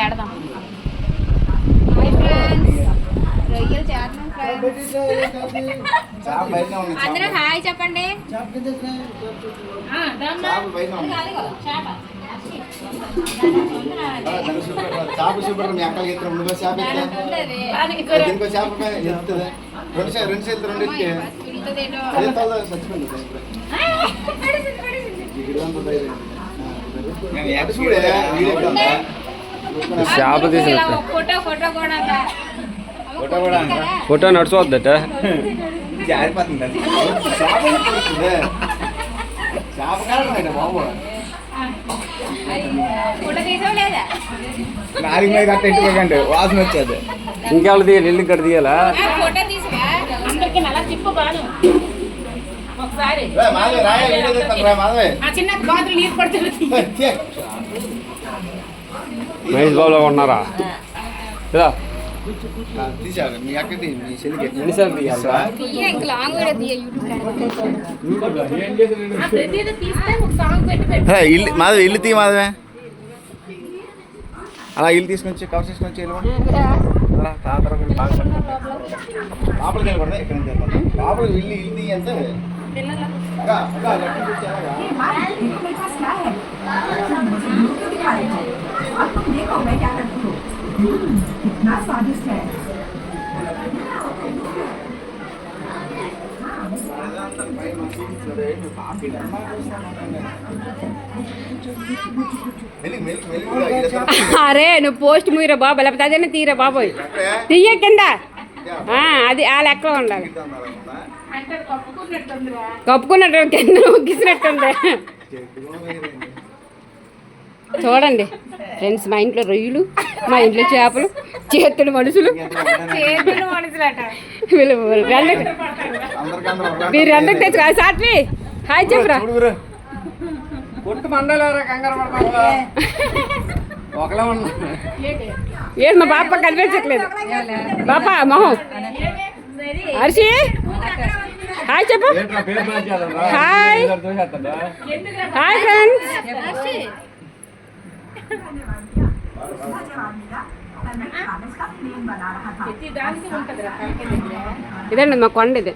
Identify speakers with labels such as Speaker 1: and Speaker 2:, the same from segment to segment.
Speaker 1: ఎడదాం అందరూ హాయ్ చెప్పండి.
Speaker 2: చేప సూపర్ మీ అక్కలకి ఇద్దరు ముందుగా చేప దీనికో చేప ఎత్తుతుంది రెండు చేతులు రెండింటికి చచ్చిపోయింది
Speaker 3: చేప తీసి ఫోటో నడుచుకోవద్దట
Speaker 2: జారిపోతుంది చేప కాదు బాబు నాలుగు మీద కట్ట ఎట్టుకోకండి వాసన వచ్చేది
Speaker 3: ఇంకెవరు తీయాలి ఇల్లు ఇక్కడ తీయాలా మహేష్ బాబులో ఉన్నారా
Speaker 2: మీ అక్కది మీ చెల్లికి
Speaker 3: ఎన్నిసార్లు తీయాలా
Speaker 2: ఇల్లు మాధవి ఇల్లు తీ మాధవే అలా ఇల్లు తీసుకొచ్చి కవర్ తీసుకొచ్చి అలా లోపలికి వెళ్ళకూడదు ఇక్కడ నుంచి లోపలికి ఇల్లు తీ అంటే
Speaker 1: అరే నువ్వు పోస్ట్ మూయరా బాబు లేకపోతే అదే తీరా బాబోయ్ తీయ కింద అది ఆ లెక్కలో ఉండాలి. కప్పుకున్నట్టు కింద ఒగ్గిసినట్టుంది. చూడండి ఫ్రెండ్స్, మా ఇంట్లో రొయ్యలు, మా ఇంట్లో చేపలు, చేతులు మనుషులు. మీరు రెండుకు తెచ్చుకో. సాత్వి హాయ్ చెప్పురా. ఏం మా బాప కనిపించట్లేదు. బాపా మొహం హర్షి హాయ్ చెప్పు. Hi hi friends. ఇదండి మా కొండ ఇది.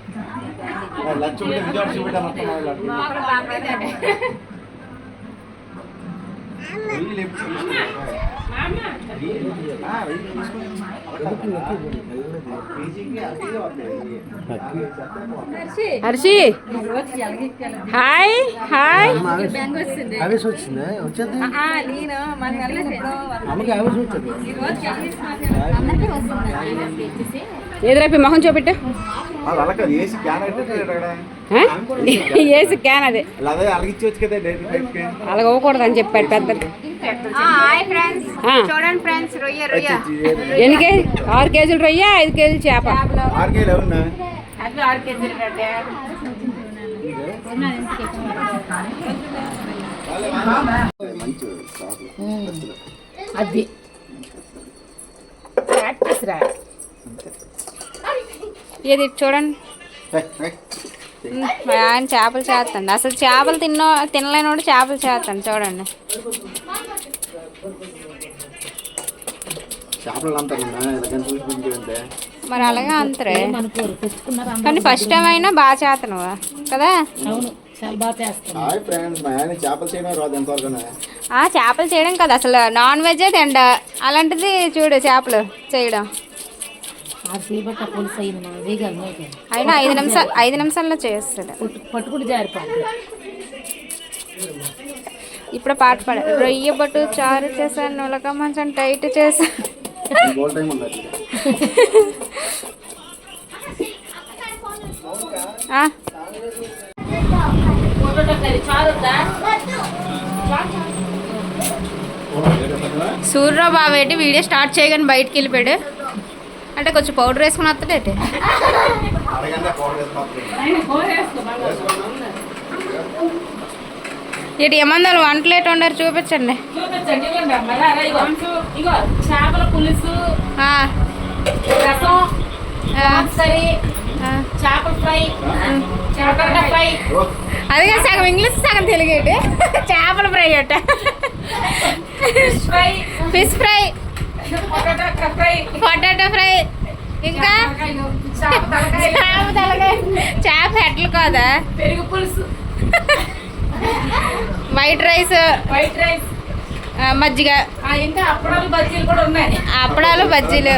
Speaker 1: Harshi hi hi. ఎదురైపు మొహం చూపెట్టు. ఏసి క్యాన్ అది అలాగ అవ్వకూడదు అని చెప్పాడు పెద్దలు. ఎన్ని కేజీ? 6 కేజీలు రొయ్య, 5 కేజీలు చేప. అది ఇది చూడండి, ఆయన చేపలు చేస్తాండి. అసలు చేపలు తినలేనోడు చేపలు చేస్తాను చూడండి. మరి అలాగే అంతరే, కానీ ఫస్ట్ టైం అయినా బాగా చేస్తాను కదా. చేపలు చేయడం కదా అసలు నాన్ వెజ్ తిండ, అలాంటిది చూడు చేపలు చేయడం. అయినా 5 నిమిషాల్లో చేస్తాడు. ఇప్పుడు పాట పాడ. రొయ్య బట్టు చారు చేశాను, నులక మంచం టైట్ చేశాను. సూర్యరావు బాబు ఏంటి వీడియో స్టార్ట్ చేయగానే బయటికి వెళ్ళిపోయాడు. అంటే కొంచెం పౌడర్ వేసుకుని వస్తాడేంటి. ఇటు ఏమందాలు వంటలు ఎటు వండారు చూపించండి.
Speaker 4: చేపల పులుసు, రసం, చేపల ఫ్రై, చేపల ఫ్రై.
Speaker 1: అదే సగం ఇంగ్లీష్ సగం తెలుగు. చేపల ఫ్రై అట.
Speaker 4: Fry,
Speaker 1: fish fry,
Speaker 4: potato fry,
Speaker 1: potato fry, ఇంకా
Speaker 4: చేప తలకాయ,
Speaker 1: చేప తలకాయ, చేప హెడ్లు కాదా,
Speaker 4: పెరుగు పులుసు,
Speaker 1: వైట్ రైస్,
Speaker 4: వైట్ రైస్,
Speaker 1: మజ్జిగ,
Speaker 4: ఇంకా అప్పడాలు బజ్జీలు కూడా ఉన్నాయి.
Speaker 1: అప్పడాలు బజ్జీలు,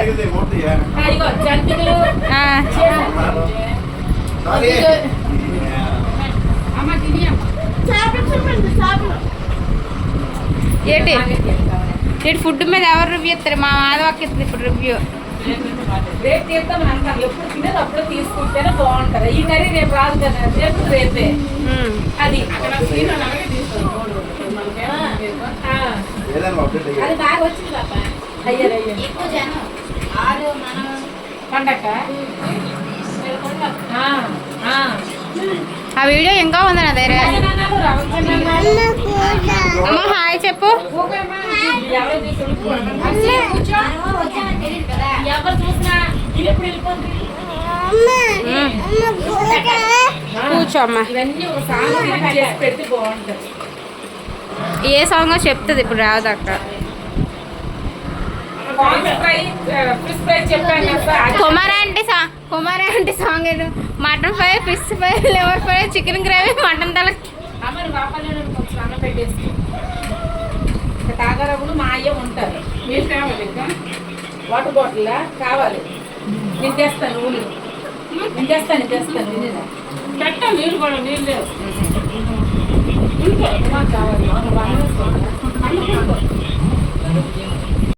Speaker 4: ఇగో జంతికలు.
Speaker 1: ఆ,
Speaker 2: సారీ
Speaker 4: అమ్మ తిని అమ్మ.
Speaker 1: ఏంటి ఏంటి ఫుడ్ మీద ఎవరు రివ్యూ ఇస్తారు? మా మాధవకి ఇస్తుంది ఇప్పుడు రివ్యూ.
Speaker 4: రేపు తీద్దామని అంటాను. ఎప్పుడు తినేది అప్పుడు తీసుకుంటేనే బాగుంటది. ఈ కర్రీ రేపు రాదు కదా, రేపు రేపే. అది
Speaker 2: ఏదైనా అప్డేట్
Speaker 4: అది బాగా వచ్చింది పాప. అయ్యారు పండక్క.
Speaker 1: ఆ వీడియో ఇంకా ఉంది నా దగ్గర. అమ్మ హాయ్ చెప్పు.
Speaker 4: ఎవరు చూసినా ఎప్పుడు వెళ్ళిపోతుంది.
Speaker 1: కూర్చో అమ్మ.
Speaker 4: ఇవన్నీ ఒక సాంగ్ చేసి పెడితే బాగుంటది.
Speaker 1: ఏ సాంగ్ చెప్తుంది ఇప్పుడు రాదు అక్క.
Speaker 4: ఫిష్ ఫ్రై చెప్పాను కదా.
Speaker 1: కుమారాంటి సాంగ్ ఏదో mutton fry, fish fry, liver fry, chicken gravy, mutton తల.
Speaker 4: అమ్మని వాపాలని కొంచెం అన్న పెట్టేసి తాగారవులు మా అయ్య ఉంటారు. మీరు కావాలి ఇంకా వాటర్ బాటిల్ కావాలి. నేను తెస్తాను ఊళ్ళు. నేను తెస్తాను పెట్టా. నీళ్ళు కూడా నీళ్ళు లేవు. కావాలి